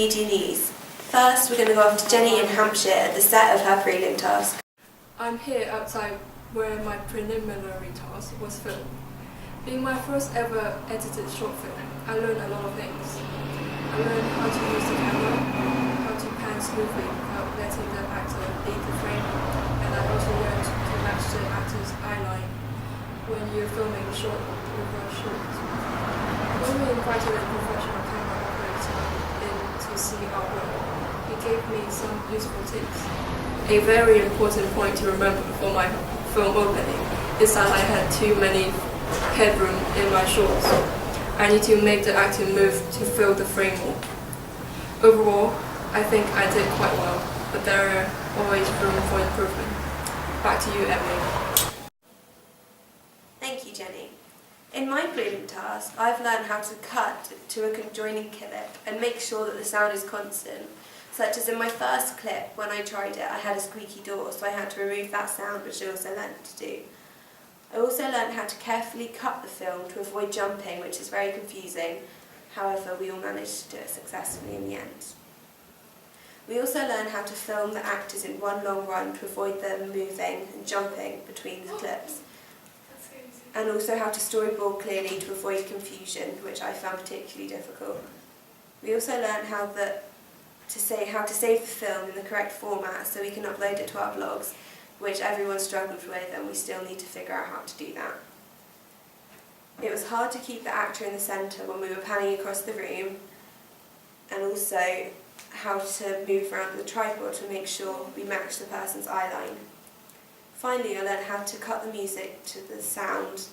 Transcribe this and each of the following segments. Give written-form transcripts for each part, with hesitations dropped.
media news. First, we're going to go off to Jenny in Hampshire at the set of her prelim task. I'm here outside where my preliminary task was filmed. Being my first ever edited short film, I learned a lot of things. I learned how to use the camera, how to pan smoothly without letting the actor lead the frame, and I also learned to match the actor's eyeline when you're filming short reverse shots. When we invited a professional camera operator in to see our work, he gave me some useful tips. A very important point to remember for my film opening is that I had too many headroom in my shorts. I need to make the actor move to fill the frame more. Overall, I think I did quite well, but there are always room for improvement. Back to you, Emily. Thank you, Jenny. In my prelim task, I've learned how to cut to a conjoining clip and make sure that the sound is constant, such as in my first clip, when I tried it, I had a squeaky door, so I had to remove that sound, which I also learned to do. I also learned how to carefully cut the film to avoid jumping, which is very confusing. However, we all managed to do it successfully in the end. We also learned how to film the actors in one long run to avoid them moving and jumping between the clips. And also how to storyboard clearly to avoid confusion, which I found particularly difficult. We also learned how to save the film in the correct format so we can upload it to our blogs, which everyone struggled with, and we still need to figure out how to do that. It was hard to keep the actor in the centre when we were panning across the room, and also how to move around the tripod to make sure we match the person's eyeline. Finally, I learned how to cut the music to the sound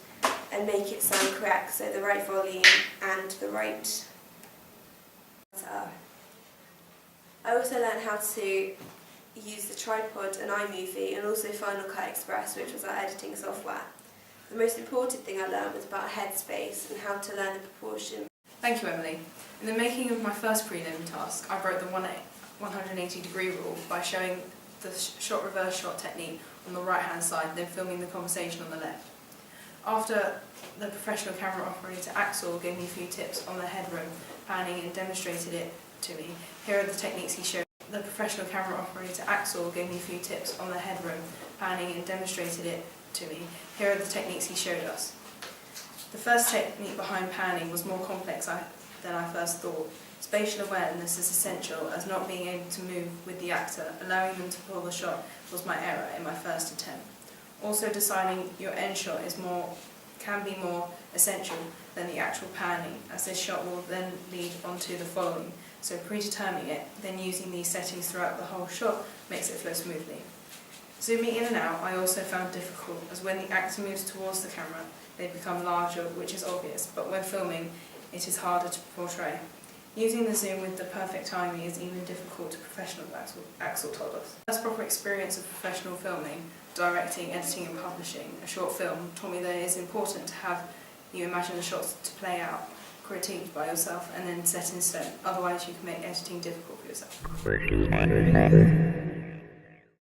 and make it sound correct, so the right volume and the right. I also learned how to use the tripod and iMovie, and also Final Cut Express, which was our editing software. The most important thing I learned was about headspace and how to learn the proportion. Thank you, Emily. In the making of my first prelim task, I broke the 180-degree rule by showing the shot reverse shot technique on the right-hand side, then filming the conversation on the left. After the professional camera operator Axel gave me a few tips on the headroom panning and demonstrated it to me, here are the techniques he showed. The professional camera operator Axel gave me a few tips on the headroom panning and demonstrated it to me. Here are the techniques he showed us. The first technique behind panning was more complex than I first thought. Spatial awareness is essential, as not being able to move with the actor, allowing them to pull the shot, was my error in my first attempt. Also, deciding your end shot can be more essential than the actual panning, as this shot will then lead onto the following. So predetermining it, then using these settings throughout the whole shot makes it flow smoothly. Zooming in and out I also found difficult, as when the actor moves towards the camera, they become larger, which is obvious, but when filming, it is harder to portray. Using the zoom with the perfect timing is even difficult to professional, Axel told us. The first proper experience of professional filming, directing, editing and publishing a short film taught me that it is important to have you imagine the shots to play out, critiqued by yourself and then set in stone, otherwise you can make editing difficult for yourself.